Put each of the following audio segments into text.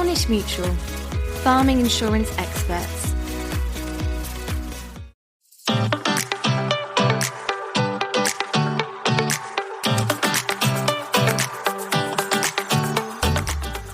Cornish Mutual, farming insurance experts.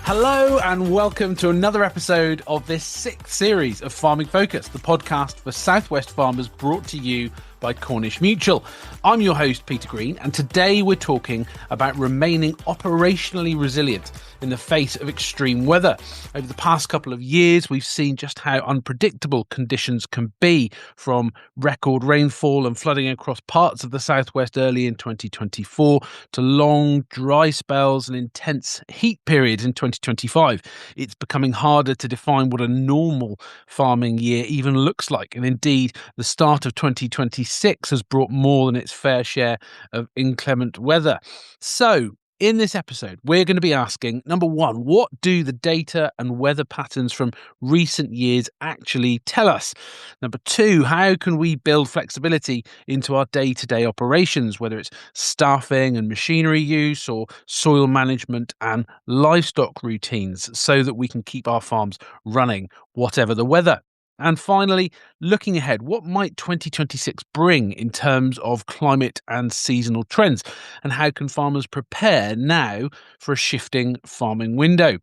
Hello and welcome to another episode of this sixth series of Farming Focus, the podcast for Southwest farmers brought to you by Cornish Mutual. I'm your host, Peter Green, and today we're talking about remaining operationally resilient in the face of extreme weather. Over the past couple of years, we've seen just how unpredictable conditions can be, from record rainfall and flooding across parts of the southwest early in 2024 to long dry spells and intense heat periods in 2025. It's becoming harder to define what a normal farming year even looks like, and indeed the start of 2026 has brought more than its fair share of inclement weather. So, in this episode, we're going to be asking, number one, what do the data and weather patterns from recent years actually tell us? Number two, how can we build flexibility into our day-to-day operations, whether it's staffing and machinery use or soil management and livestock routines, so that we can keep our farms running, whatever the weather? And finally, looking ahead, what might 2026 bring in terms of climate and seasonal trends? And how can farmers prepare now for a shifting farming window?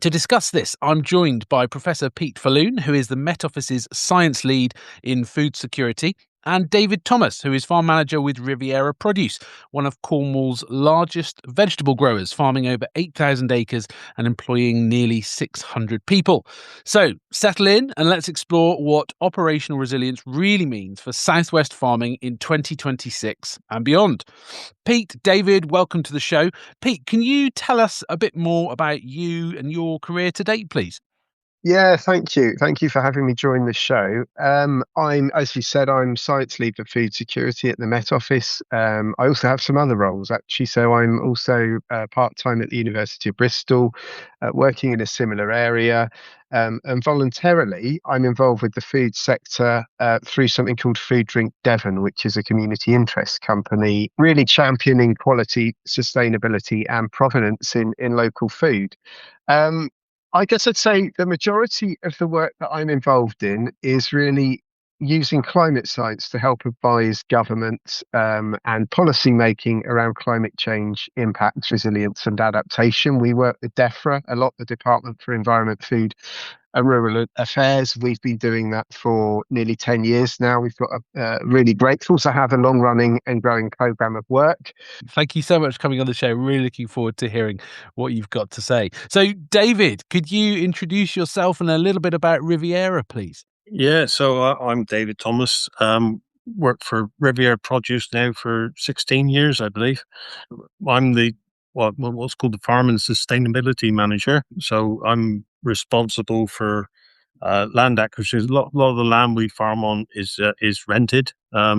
To discuss this, I'm joined by Professor Pete Falloon, who is the Met Office's Science Lead in Food Security, and David Thomas, who is Farm Manager with Riviera Produce, one of Cornwall's largest vegetable growers, farming over 8,000 acres and employing nearly 600 people. So settle in and let's explore what operational resilience really means for Southwest farming in 2026 and beyond. Pete, David, welcome to the show. Pete, can you tell us a bit more about you and your career to date, please? Yeah, thank you. Thank you for having me join the show. As you said, I'm Science Lead for Food Security at the Met Office. I also have some other roles, actually. So I'm also part-time at the University of Bristol, working in a similar area. And voluntarily, I'm involved with the food sector through something called Food Drink Devon, which is a community interest company, really championing quality, sustainability and provenance in local food. I guess I'd say the majority of the work that I'm involved in is really using climate science to help advise government and policy making around climate change impacts, resilience and adaptation. We work with DEFRA a lot, the Department for Environment, Food and Rural Affairs. We've been doing that for nearly 10 years now. We've got really grateful to have a long running and growing programme of work. Thank you so much for coming on the show. Really looking forward to hearing what you've got to say. So, David, could you introduce yourself and a little bit about Riviera, please? Yeah, so I'm David Thomas. Worked for Riviera Produce now for 16 years, I believe. I'm what's called the Farm and Sustainability Manager. So I'm responsible for land acquisition. A lot of the land we farm on is rented.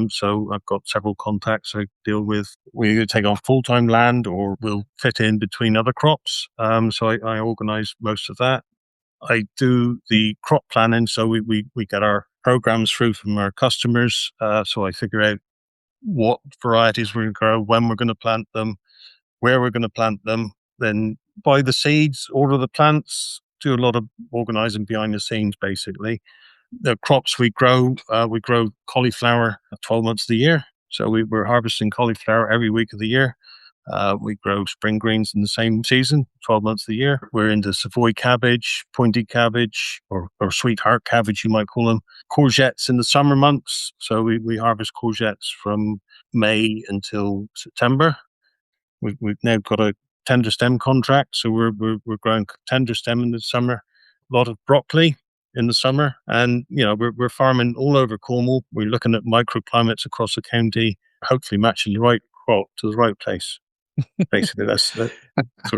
So I've got several contacts I deal with. We either take on full-time land or we'll fit in between other crops. So I organise most of that. I do the crop planning, so we get our programs through from our customers. So I figure out what varieties we're going to grow, when we're going to plant them, where we're going to plant them, then buy the seeds, order the plants, do a lot of organising behind the scenes, basically. The crops we grow cauliflower 12 months of the year. So we're harvesting cauliflower every week of the year. We grow spring greens in the same season, 12 months of the year. We're into Savoy cabbage, pointy cabbage, or sweetheart cabbage, you might call them. Courgettes in the summer months. So we harvest courgettes from May until September. We've now got a tender stem contract, so we're growing tender stem in the summer. A lot of broccoli in the summer, and we're farming all over Cornwall. We're looking at microclimates across the county, hopefully matching the right crop to the right place. Basically, that's sort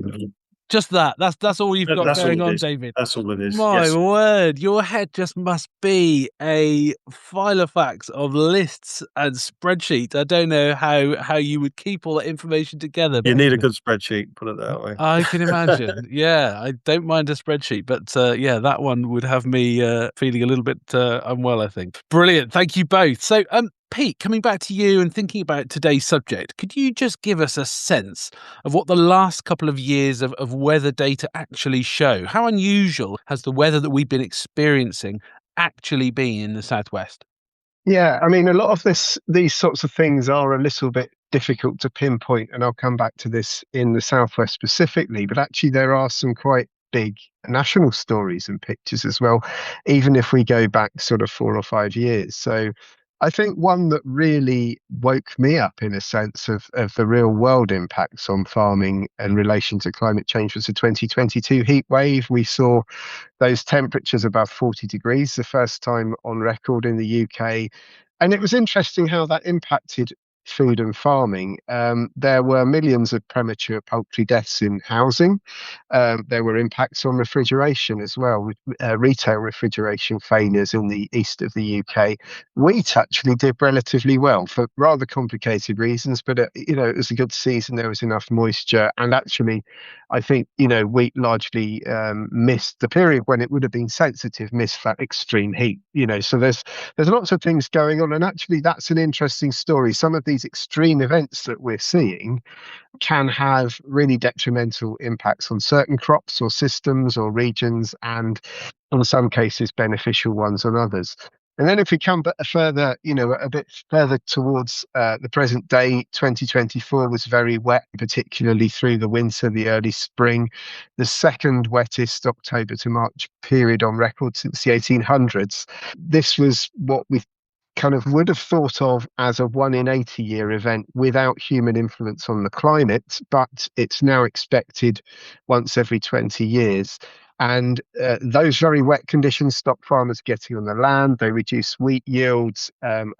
of just that. That's all you've got going on, David. That's all it is. My word, your head just must be a file of facts of lists and spreadsheets. I don't know how you would keep all that information together. You need a good spreadsheet, put it that way. I can imagine. Yeah, I don't mind a spreadsheet, but that one would have me feeling a little bit unwell, I think. Brilliant. Thank you both. So, Pete, coming back to you and thinking about today's subject, could you just give us a sense of what the last couple of years of weather data actually show? How unusual has the weather that we've been experiencing actually been in the Southwest? Yeah, I mean, a lot of these sorts of things are a little bit difficult to pinpoint, and I'll come back to this in the Southwest specifically, but actually there are some quite big national stories and pictures as well, even if we go back sort of 4 or 5 years. So I think one that really woke me up in a sense of the real world impacts on farming in relation to climate change was the 2022 heat wave. We saw those temperatures above 40 degrees, the first time on record in the UK. And it was interesting how that impacted food and farming. There were millions of premature poultry deaths in housing. There were impacts on refrigeration as well, with retail refrigeration failures in the east of the UK. Wheat actually did relatively well for rather complicated reasons, but it was a good season. There was enough moisture, and actually, I think wheat largely missed the period when it would have been sensitive, missed that extreme heat. So there's lots of things going on, and actually, that's an interesting story. Some of these extreme events that we're seeing can have really detrimental impacts on certain crops or systems or regions, and in some cases beneficial ones on others. And then if we come further, a bit further towards the present day, 2024 was very wet, particularly through the winter, the early spring, the second wettest October to March period on record since the 1800s. This was what we kind of would have thought of as a 1 in 80 year event without human influence on the climate, but it's now expected once every 20 years. And those very wet conditions stop farmers getting on the land. They reduce wheat yields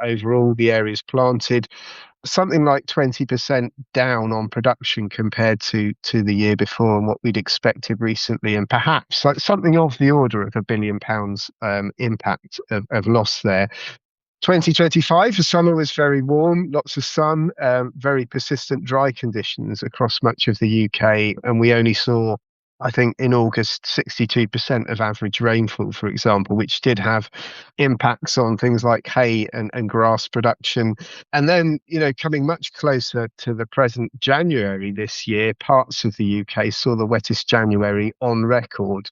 overall, the areas planted, something like 20% down on production compared to the year before and what we'd expected recently, and perhaps like something of the order of £1 billion impact of loss there. 2025, the summer was very warm, lots of sun, very persistent dry conditions across much of the UK. And we only saw, I think, in August, 62% of average rainfall, for example, which did have impacts on things like hay and grass production. And then, coming much closer to the present January this year, parts of the UK saw the wettest January on record,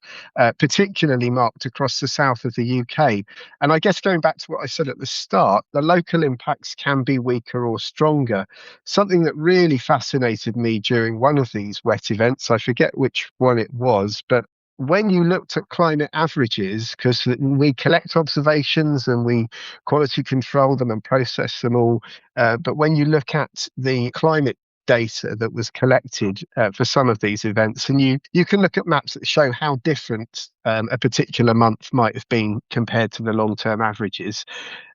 particularly marked across the south of the UK. And I guess going back to what I said at the start, the local impacts can be weaker or stronger. Something that really fascinated me during one of these wet events, I forget which one it was, but when you looked at climate averages, because we collect observations and we quality control them and process them all, but when you look at the climate data that was collected for some of these events, and you can look at maps that show how different a particular month might have been compared to the long-term averages.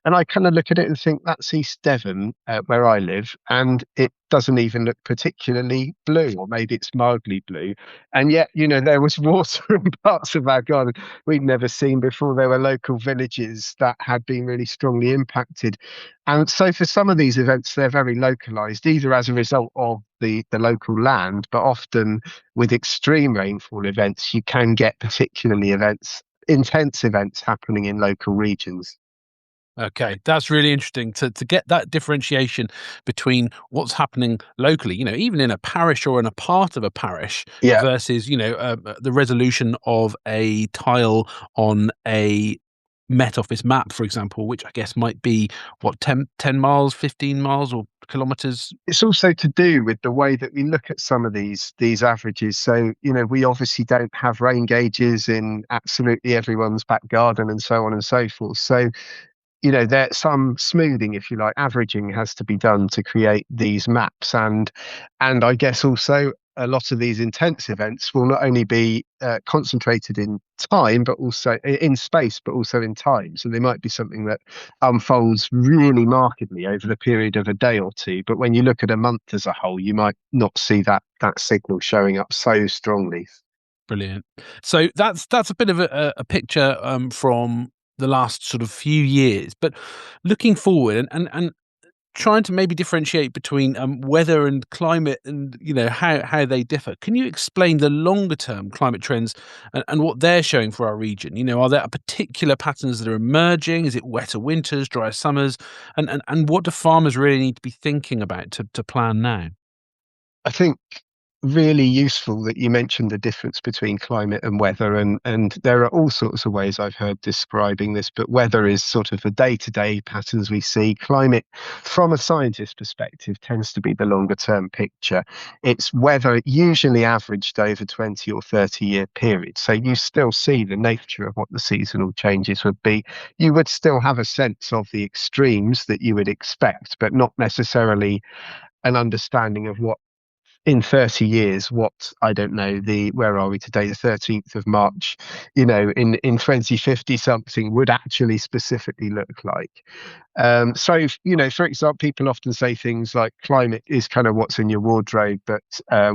And I kind of look at it and think that's East Devon, where I live, and it doesn't even look particularly blue, or maybe it's mildly blue. And yet, there was water in parts of our garden we'd never seen before. There were local villages that had been really strongly impacted. And so for some of these events, they're very localized, either as a result of the local land, but often with extreme rainfall events, you can get particularly intense events happening in local regions. Okay, that's really interesting to get that differentiation between what's happening locally, even in a parish or in a part of a parish, Yeah. versus, the resolution of a tile on a Met Office map, for example, which I guess might be, 10 miles, 15 miles or kilometres? It's also to do with the way that we look at some of these averages. So, we obviously don't have rain gauges in absolutely everyone's back garden and so on and so forth. So, there's some smoothing, if you like, averaging has to be done to create these maps. And I guess also a lot of these intense events will not only be concentrated in time, but also in space, but also in time. So they might be something that unfolds really markedly over the period of a day or two. But when you look at a month as a whole, you might not see that signal showing up so strongly. Brilliant. So that's a bit of a picture from the last sort of few years, but looking forward and trying to maybe differentiate between weather and climate and, how they differ. Can you explain the longer term climate trends and what they're showing for our region? Are there particular patterns that are emerging? Is it wetter winters, drier summers? And what do farmers really need to be thinking about to plan now? I think really useful that you mentioned the difference between climate and weather, and there are all sorts of ways I've heard describing this, but weather is sort of the day-to-day patterns we see. Climate, from a scientist perspective, tends to be the longer term picture. It's weather usually averaged over 20 or 30-year periods, so you still see the nature of what the seasonal changes would be. You would still have a sense of the extremes that you would expect, but not necessarily an understanding of what in 30 years, what, I don't know, where are we today, the 13th of March, in 2050 something would actually specifically look like. So, for example, people often say things like climate is kind of what's in your wardrobe, but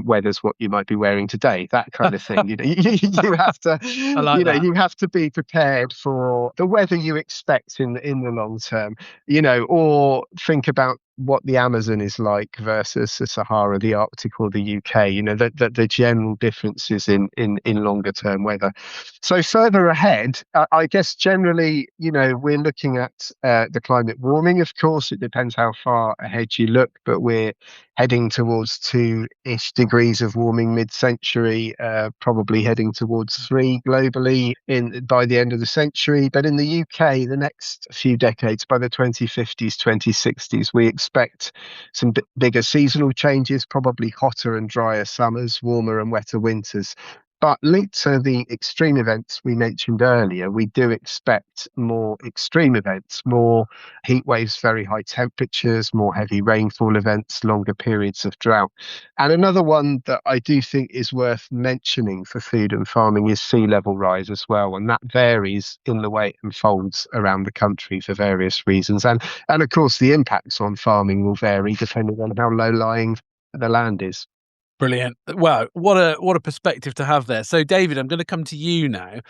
weather's what you might be wearing today, that kind of thing. You have to, you have to be prepared for the weather you expect in the long term, or think about what the Amazon is like versus the Sahara, the Arctic, or the UK. The general differences in longer term weather. So further ahead, I guess generally, we're looking at the climate warming. Of course, it depends how far ahead you look, but we're heading towards 2-ish degrees of warming mid-century, probably heading towards 3 globally by the end of the century. But in the UK, the next few decades, by the 2050s, 2060s, we expect some bigger seasonal changes, probably hotter and drier summers, warmer and wetter winters. But linked to the extreme events we mentioned earlier, we do expect more extreme events, more heat waves, very high temperatures, more heavy rainfall events, longer periods of drought. And another one that I do think is worth mentioning for food and farming is sea level rise as well. And that varies in the way it unfolds around the country for various reasons. And of course, the impacts on farming will vary depending on how low lying the land is. Brilliant. Wow, what a perspective to have there. So, David, I'm going to come to you now.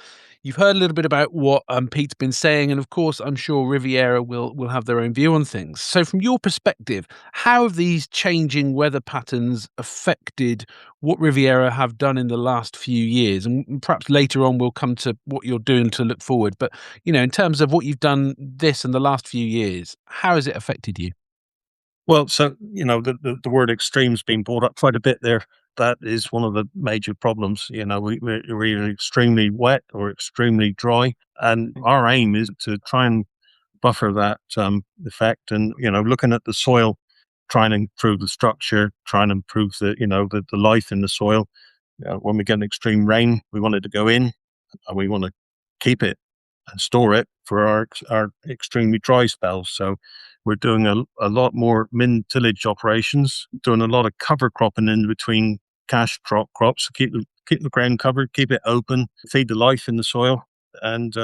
You've heard a little bit about what Pete's been saying, and of course, I'm sure Riviera will have their own view on things. So, from your perspective, how have these changing weather patterns affected what Riviera have done in the last few years? And perhaps later on, we'll come to what you're doing to look forward. But in terms of what you've done this and the last few years, how has it affected you? Well, so, the word extreme's been brought up quite a bit there. That is one of the major problems. We're either extremely wet or extremely dry. And our aim is to try and buffer that effect and, looking at the soil, trying to improve the structure, trying to improve the life in the soil. When we get an extreme rain, we want it to go in and we want to keep it and store it for our extremely dry spells. So we're doing a lot more min-tillage operations, doing a lot of cover cropping in between cash crops, keep the ground covered, keep it open, feed the life in the soil, and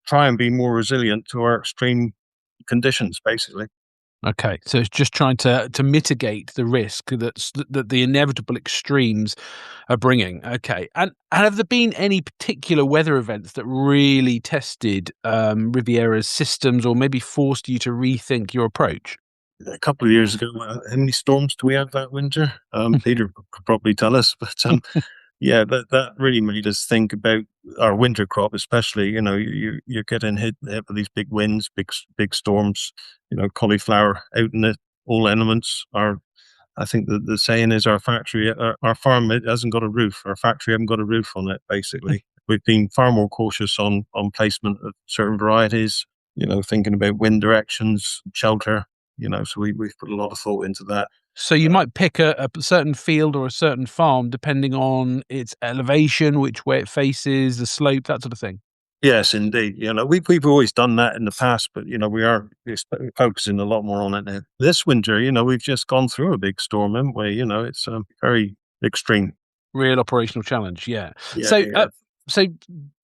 try and be more resilient to our extreme conditions, basically. Okay, so it's just trying to mitigate the risk that the inevitable extremes are bringing. Okay, and have there been any particular weather events that really tested Riviera's systems, or maybe forced you to rethink your approach? A couple of years ago, how many storms do we have that winter? Peter could probably tell us, but yeah, that really made us think about our winter crop, especially. You're getting hit with these big winds, big storms. Cauliflower out in it, all elements are. I think the saying is our farm it hasn't got a roof. Our factory hasn't got a roof on it. Basically, we've been far more cautious on placement of certain varieties. Thinking about wind directions, shelter. So we've put a lot of thought into that. So you might pick a certain field or a certain farm depending on its elevation, which way it faces, the slope, that sort of thing. Yes, indeed. We've always done that in the past, but we're focusing a lot more on it now. This winter, we've just gone through a big storm, haven't we? It's very extreme. Real operational challenge, yeah. Yeah. So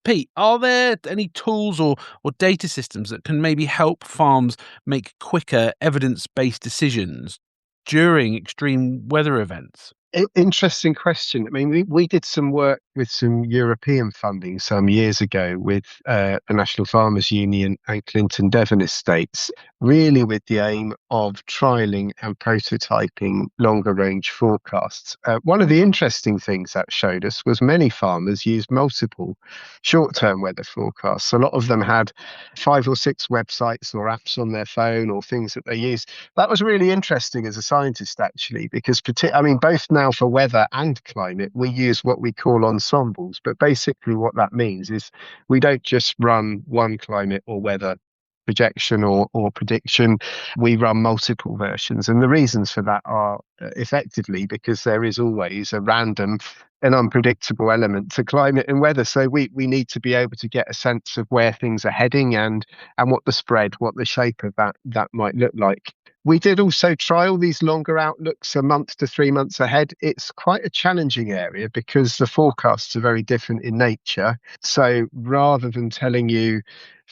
Pete, are there any tools or data systems that can maybe help farms make quicker evidence-based decisions during extreme weather events? Interesting question. I mean, we did some work with some European funding some years ago with the National Farmers Union and Clinton Devon Estates, really with the aim of trialing and prototyping longer range forecasts. One of the interesting things that showed us was many farmers used multiple short-term weather forecasts. A lot of them had 5 or 6 websites or apps on their phone or things that they use. That was really interesting as a scientist, actually, because both now for weather and climate, we use what we call ensembles. But basically, what that means is we don't just run one climate or weather projection or prediction. We run multiple versions. And the reasons for that are effectively because there is always a random and unpredictable element to climate and weather. So we need to be able to get a sense of where things are heading and what the spread, what the shape of that might look like. We did also trial these longer outlooks a month to 3 months ahead. It's quite a challenging area because the forecasts are very different in nature. So rather than telling you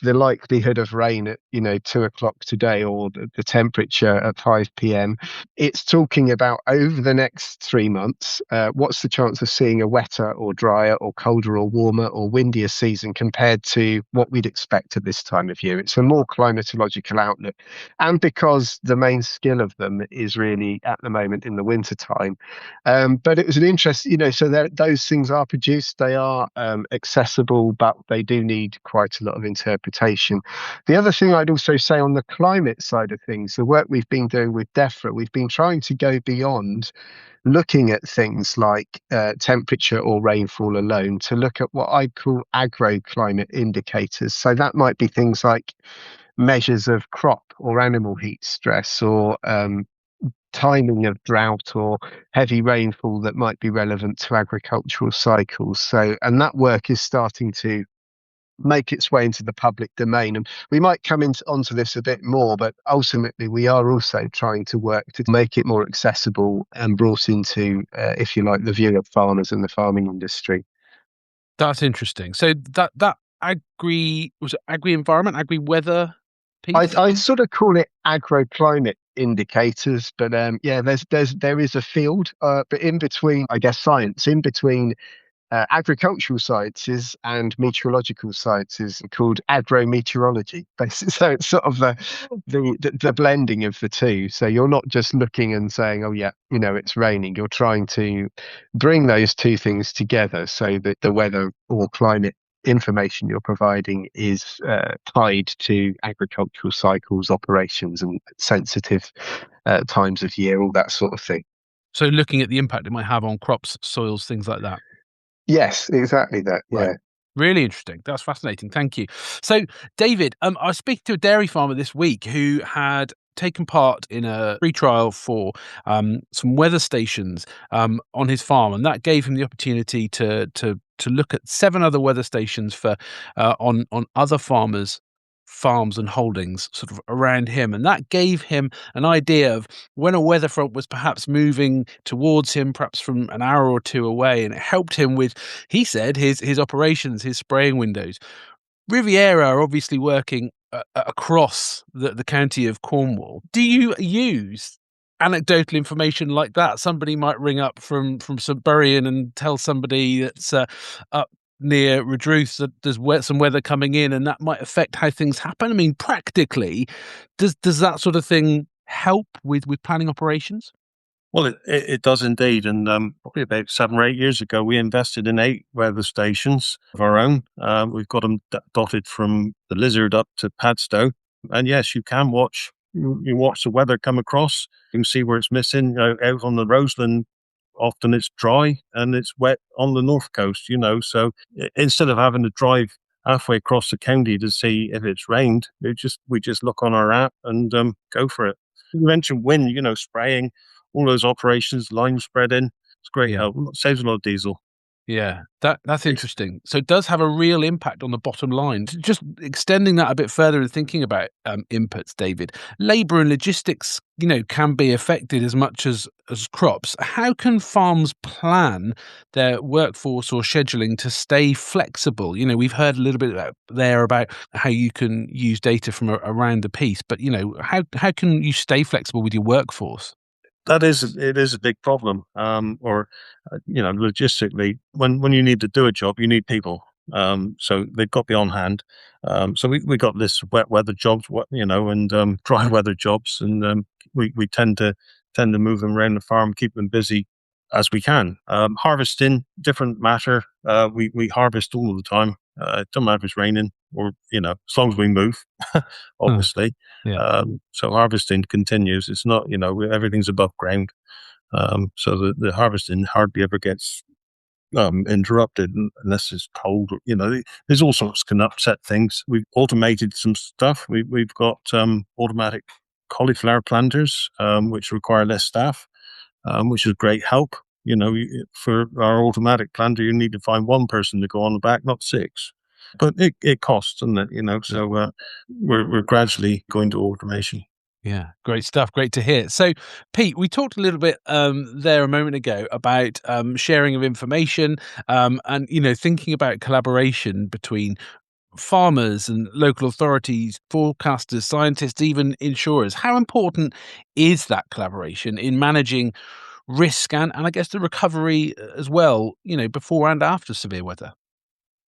the likelihood of rain at 2 o'clock today or the temperature at 5 p.m, it's talking about over the next 3 months, what's the chance of seeing a wetter or drier or colder or warmer or windier season compared to what we'd expect at this time of year. It's a more climatological outlook. And because the main skill of them is really at the moment in the winter time. But it was an interest, so those things are produced, they are accessible, but they do need quite a lot of interpretation. The other thing I'd also say on the climate side of things, the work we've been doing with DEFRA, we've been trying to go beyond looking at things like temperature or rainfall alone to look at what I'd call agroclimate indicators. So that might be things like measures of crop or animal heat stress or timing of drought or heavy rainfall that might be relevant to agricultural cycles. And that work is starting to make its way into the public domain. And we might come onto this a bit more, but ultimately we are also trying to work to make it more accessible and brought into, if you like, the view of farmers and the farming industry. That's interesting. So that agri-environment, agri-weather piece? I sort of call it agroclimate indicators, but there is a field, but in between, I guess, science, in between agricultural sciences and meteorological sciences called agrometeorology. So it's sort of the blending of the two. So you're not just looking and saying, oh yeah, it's raining. You're trying to bring those two things together so that the weather or climate information you're providing is tied to agricultural cycles, operations, and sensitive times of year, all that sort of thing. So looking at the impact it might have on crops, soils, things like that. Yes, exactly that. Yeah. Right. Really interesting. That's fascinating. Thank you. So, David, I was speaking to a dairy farmer this week who had taken part in a free trial for some weather stations on his farm, and that gave him the opportunity to look at 7 other weather stations for on other farmers' farms and holdings sort of around him, and that gave him an idea of when a weather front was perhaps moving towards him, perhaps from an hour or two away, and it helped him with, he said, his operations, his spraying windows. Riviera are obviously working across the county of Cornwall. Do you use anecdotal information like that? Somebody might ring up from St Buryan and tell somebody that's up near Redruth that there's some weather coming in, and that might affect how things happen. I mean, practically, does that sort of thing help with planning operations? Well, it does indeed. And probably about 7 or 8 years ago, we invested in 8 weather stations of our own. We've got them dotted from the Lizard up to Padstow. And yes, you can watch. You watch the weather come across. You can see where it's missing. Out on the Roseland, often it's dry and it's wet on the north coast. So instead of having to drive halfway across the county to see if it's rained, we just look on our app and go for it. You mentioned wind, spraying. All those operations, lime spreading, it's great help. Saves a lot of diesel. Yeah, that's interesting. So it does have a real impact on the bottom line. Just extending that a bit further and thinking about inputs, David, labour and logistics, can be affected as much as crops. How can farms plan their workforce or scheduling to stay flexible? We've heard a little bit about how you can use data from around the piece, but how can you stay flexible with your workforce? it is a big problem. Logistically, when you need to do a job, you need people. So they've got to be on hand. So we got this wet weather jobs, and dry weather jobs, and we tend to move them around the farm, keep them busy as we can. Harvesting, different matter. We harvest all the time. It doesn't matter if it's raining or, as long as we move, obviously. So harvesting continues. It's not, everything's above ground. So the harvesting hardly ever gets interrupted unless it's cold. There's all sorts can upset things. We've automated some stuff. We've got automatic cauliflower planters, which require less staff, which is great help. For our automatic planter, you need to find one person to go on the back, not six. But it costs, doesn't it? So we're gradually going to automation. Yeah, great stuff. Great to hear. So, Pete, we talked a little bit there a moment ago about sharing of information and, thinking about collaboration between farmers and local authorities, forecasters, scientists, even insurers. How important is that collaboration in managing risk and I guess the recovery as well, before and after severe weather?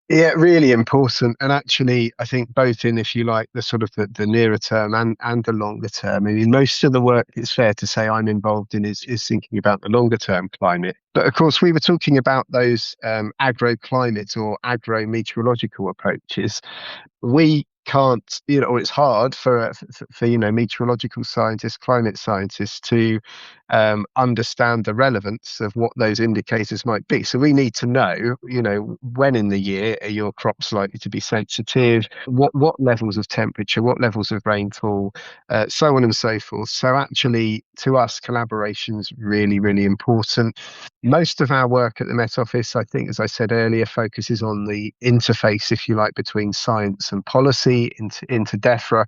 Yeah, really important. And actually, I think both in, if you like, the sort of the nearer term and the longer term. I mean, most of the work, it's fair to say, I'm involved in is thinking about the longer term climate. But of course, we were talking about those agroclimate or agro-meteorological approaches. We can't, or it's hard for meteorological scientists, climate scientists to understand the relevance of what those indicators might be. So we need to know, when in the year are your crops likely to be sensitive, what levels of temperature, what levels of rainfall, so on and so forth. So actually, to us, collaboration is really, really important. Most of our work at the Met Office, I think, as I said earlier, focuses on the interface, if you like, between science and policy into DEFRA.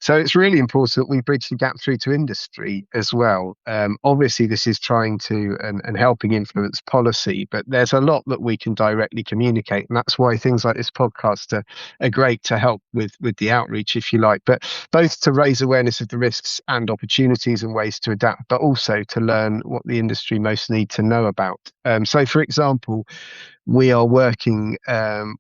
So it's really important that we bridge the gap through to industry as well. Obviously, this is trying to and helping influence policy, but there's a lot that we can directly communicate. And that's why things like this podcast are great to help with the outreach, if you like, but both to raise awareness of the risks and opportunities and ways to adapt, but also to learn what the industry most need to know about. So, for example, we are working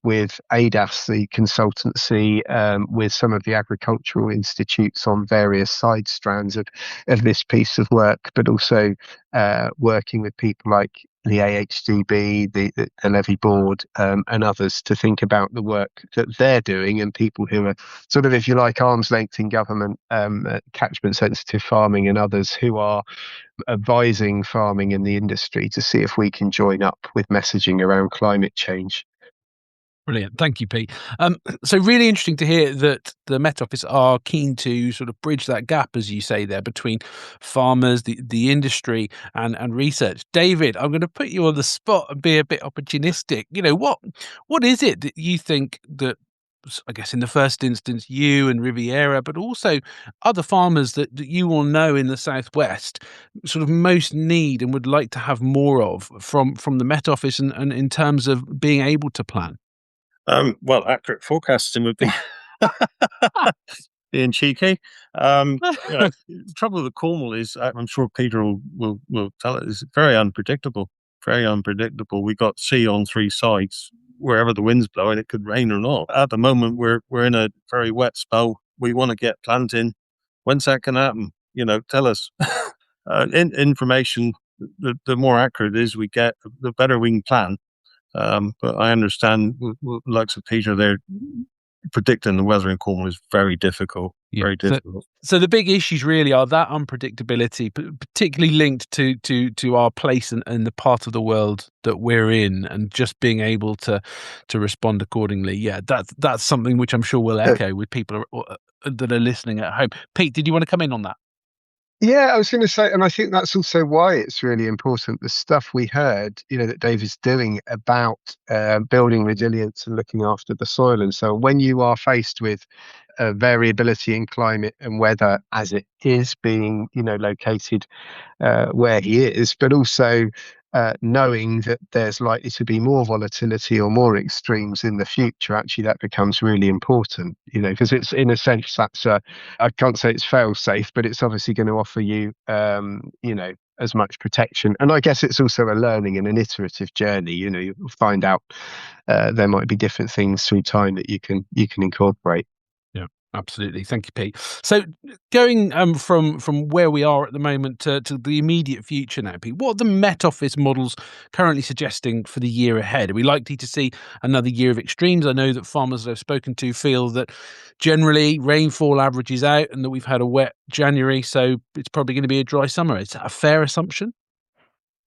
with ADAS, the consultancy, with some of the agricultural institutes on various side strands of this piece of work, but also working with people like the AHDB, the Levy Board, and others to think about the work that they're doing, and people who are sort of, if you like, arm's length in government, catchment sensitive farming, and others who are advising farming in the industry to see if we can join up with messaging around climate change. Brilliant. Thank you, Pete. So really interesting to hear that the Met Office are keen to sort of bridge that gap, as you say there, between farmers, the industry and research. David, I'm going to put you on the spot and be a bit opportunistic. What is it that you think that, I guess in the first instance, you and Riviera, but also other farmers that you will know in the Southwest sort of most need and would like to have more of from the Met Office and in terms of being able to plan? Well, accurate forecasting would be being cheeky. The trouble with Cornwall is, I'm sure Peter will tell it, is very unpredictable. Very unpredictable. We got sea on three sides. Wherever the wind's blowing, it could rain or not. At the moment, we're in a very wet spell. We want to get planting. When's that going to happen? Tell us. Information. The more accurate it is we get, the better we can plan. But I understand, like Peter, they're predicting the weather in Cornwall is very difficult. Yeah. Very difficult. So the big issues really are that unpredictability, particularly linked to our place and the part of the world that we're in, and just being able to respond accordingly. Yeah, that's something which I'm sure will echo with people that are listening at home. Pete, did you want to come in on that? Yeah, I was going to say, and I think that's also why it's really important, the stuff we heard, that David's doing about building resilience and looking after the soil. And so when you are faced with variability in climate and weather, as it is being, located where he is, but also knowing that there's likely to be more volatility or more extremes in the future, actually that becomes really important, because it's, in a sense, that's I can't say it's fail safe, but it's obviously going to offer you, as much protection. And I guess it's also a learning and an iterative journey. You'll find out there might be different things through time that you can incorporate. Yeah, absolutely. Thank you, Pete. So going from where we are at the moment to the immediate future now, Pete, what are the Met Office models currently suggesting for the year ahead? Are we likely to see another year of extremes? I know that farmers that I've spoken to feel that generally rainfall averages out and that we've had a wet January, so it's probably going to be a dry summer. Is that a fair assumption?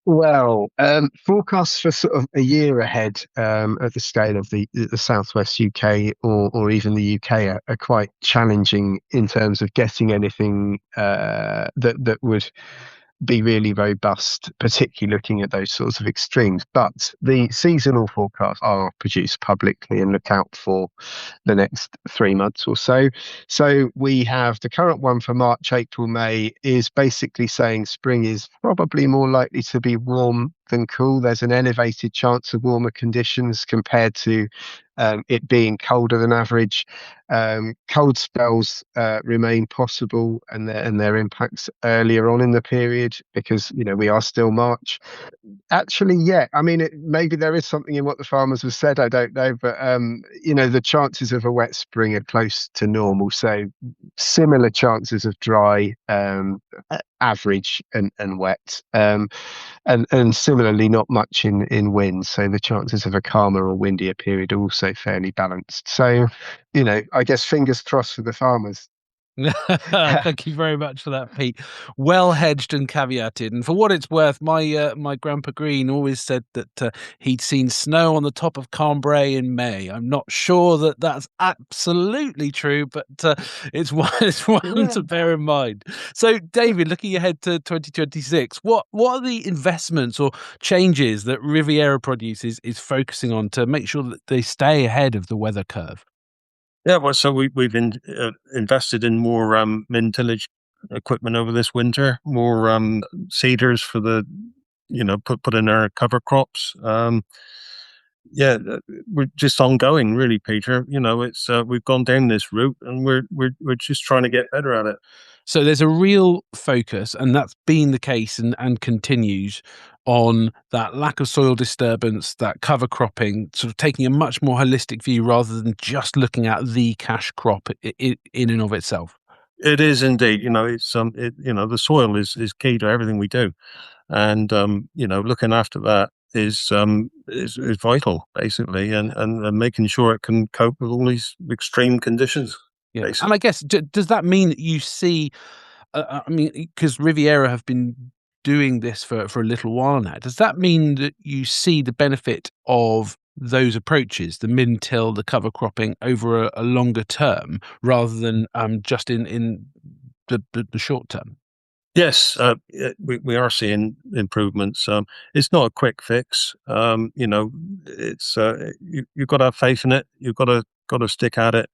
Well, forecasts for sort of a year ahead at the scale of the Southwest UK or even the UK are quite challenging in terms of getting anything that would be really robust, particularly looking at those sorts of extremes. But the seasonal forecasts are produced publicly and look out for the next 3 months or so. So we have the current one for March, April, May is basically saying spring is probably more likely to be warm than cool. There's an elevated chance of warmer conditions compared to it being colder than average. Cold spells remain possible, and their impacts earlier on in the period because we are still March. Actually, yeah, I mean, maybe there is something in what the farmers have said. I don't know, but the chances of a wet spring are close to normal. So similar chances of dry, average, and wet. And similarly, not much in wind. So the chances of a calmer or windier period are also fairly balanced. So, I guess fingers crossed for the farmers. Thank you very much for that, Pete. Well hedged and caveated. And for what it's worth, my Grandpa Green always said that he'd seen snow on the top of Cambrai in May. I'm not sure that that's absolutely true, but it's one to bear in mind. So, David, looking ahead to 2026, what are the investments or changes that Riviera Produce is focusing on to make sure that they stay ahead of the weather curve? Yeah, well, so we've invested in more min-tillage equipment over this winter, more seeders for the put in our cover crops. Yeah, we're just ongoing, really, Peter. It's we've gone down this route, and we're just trying to get better at it. So there's a real focus, and that's been the case and continues on that lack of soil disturbance, that cover cropping, sort of taking a much more holistic view rather than just looking at the cash crop in and of itself. It is indeed. It's the soil is key to everything we do, and looking after that is vital, basically, and making sure it can cope with all these extreme conditions. Yeah. And I guess, does that mean that you see, because Riviera have been doing this for a little while now, does that mean that you see the benefit of those approaches, the min-till, the cover cropping, over a longer term rather than just in the short term? Yes, we are seeing improvements. It's not a quick fix. It's you've got to have faith in it. You've got to stick at it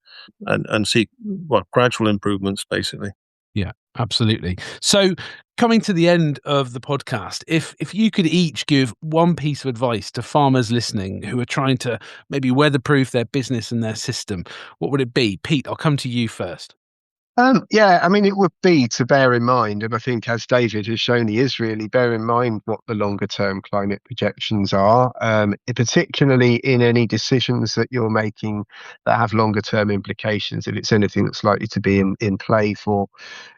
and see gradual improvements, basically. Yeah, absolutely. So, coming to the end of the podcast, if you could each give one piece of advice to farmers listening who are trying to maybe weatherproof their business and their system, what would it be? Pete, I'll come to you first. Yeah, I mean, it would be to bear in mind, and I think as David has shown, he is really bear in mind what the longer term climate projections are, particularly in any decisions that you're making that have longer term implications. If it's anything that's likely to be in play for,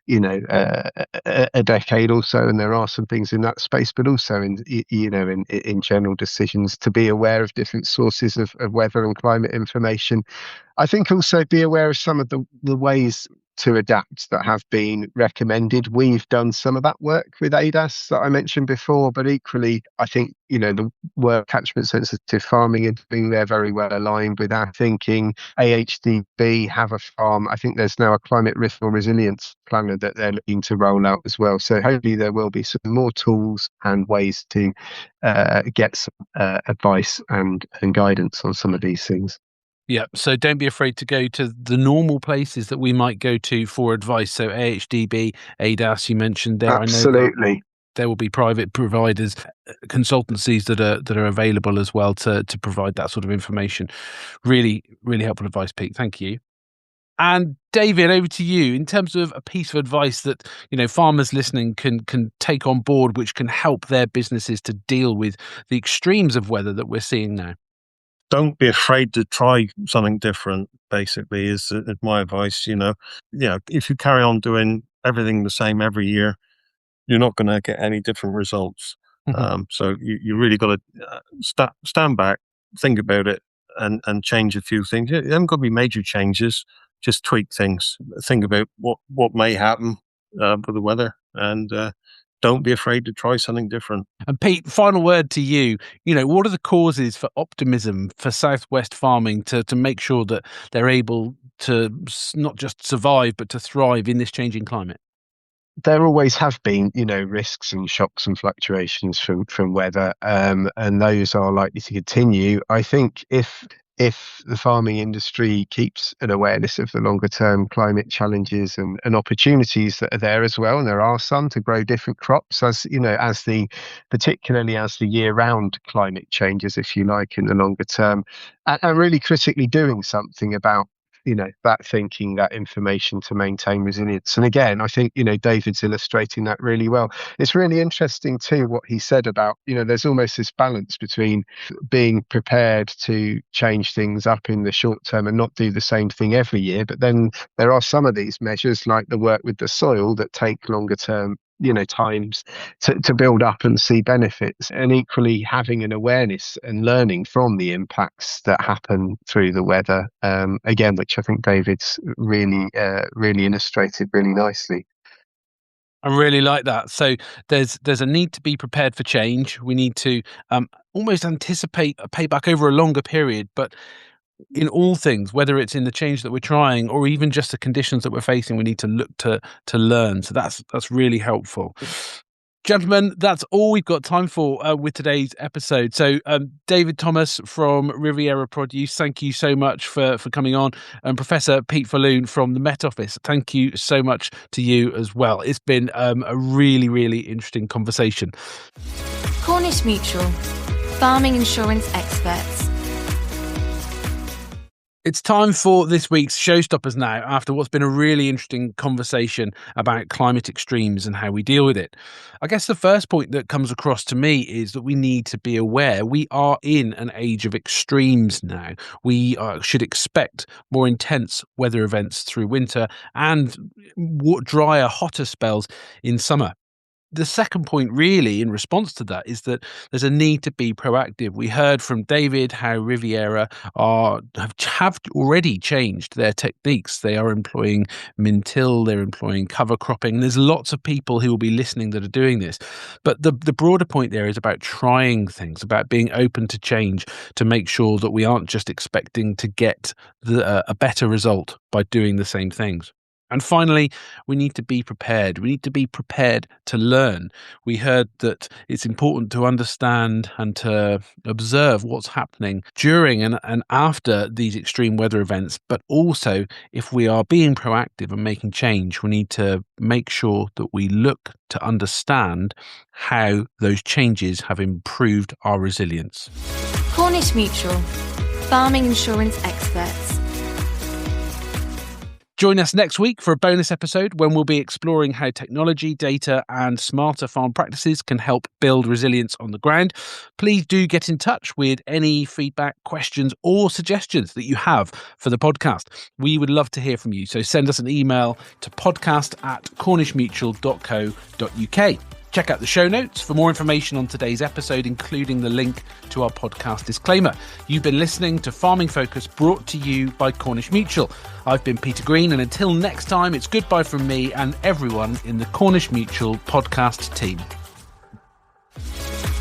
a decade or so, and there are some things in that space, but also in general decisions, to be aware of different sources of weather and climate information. I think also be aware of some of the ways to adapt that have been recommended. We've done some of that work with ADAS that I mentioned before, but equally, I think, the work catchment sensitive farming and being there very well aligned with our thinking. AHDB have a farm. I think there's now a climate risk or resilience planner that they're looking to roll out as well. So hopefully there will be some more tools and ways to get some advice and guidance on some of these things. Yeah, so don't be afraid to go to the normal places that we might go to for advice. So AHDB, ADAS, you mentioned there. Absolutely. I know there will be private providers, consultancies that are available as well to provide that sort of information. Really, really helpful advice, Pete. Thank you. And David, over to you in terms of a piece of advice that, farmers listening can take on board, which can help their businesses to deal with the extremes of weather that we're seeing now. Don't be afraid to try something different, basically, is my advice. If you carry on doing everything the same every year, you're not going to get any different results. Mm-hmm. So you really got to stand back, think about it, and change a few things. It haven't got to be major changes. Just tweak things. Think about what may happen with the weather, and don't be afraid to try something different. And Pete, final word to you. What are the causes for optimism for Southwest farming to make sure that they're able to not just survive but to thrive in this changing climate? There always have been, risks and shocks and fluctuations from weather, and those are likely to continue. I think if the farming industry keeps an awareness of the longer term climate challenges and opportunities that are there as well, and there are some to grow different crops, particularly as the year round climate changes, if you like, in the longer term, and really critically doing something about that thinking, that information to maintain resilience. And again, I think, David's illustrating that really well. It's really interesting too, what he said about, there's almost this balance between being prepared to change things up in the short term and not do the same thing every year. But then there are some of these measures, like the work with the soil, that take longer term times to build up and see benefits, and equally having an awareness and learning from the impacts that happen through the weather, again, which I think David's really illustrated really nicely. I really like that. So there's a need to be prepared for change. We need to almost anticipate a payback over a longer period, but in all things, whether it's in the change that we're trying or even just the conditions that we're facing, we need to look to learn. So that's really helpful. Gentlemen, that's all we've got time for with today's episode. So David Thomas from Riviera Produce, thank you so much for coming on. And Professor Pete Falloon from the Met Office, thank you so much to you as well. It's been a really, really interesting conversation. Cornish Mutual, farming insurance experts. It's time for this week's Showstoppers now, after what's been a really interesting conversation about climate extremes and how we deal with it. I guess the first point that comes across to me is that we need to be aware we are in an age of extremes now. We should expect more intense weather events through winter and drier, hotter spells in summer. The second point really in response to that is that there's a need to be proactive. We heard from David how Riviera have already changed their techniques. They are employing min-till, they're employing cover cropping. There's lots of people who will be listening that are doing this. But the broader point there is about trying things, about being open to change, to make sure that we aren't just expecting to get a better result by doing the same things. And finally, we need to be prepared. We need to be prepared to learn. We heard that it's important to understand and to observe what's happening during and after these extreme weather events. But also, if we are being proactive and making change, we need to make sure that we look to understand how those changes have improved our resilience. Cornish Mutual, farming insurance experts. Join us next week for a bonus episode when we'll be exploring how technology, data and smarter farm practices can help build resilience on the ground. Please do get in touch with any feedback, questions or suggestions that you have for the podcast. We would love to hear from you. So send us an email to podcast@cornishmutual.co.uk. Check out the show notes for more information on today's episode, including the link to our podcast disclaimer. You've been listening to Farming Focus, brought to you by Cornish Mutual. I've been Peter Green, and until next time, it's goodbye from me and everyone in the Cornish Mutual podcast team.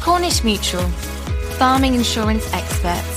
Cornish Mutual, farming insurance experts.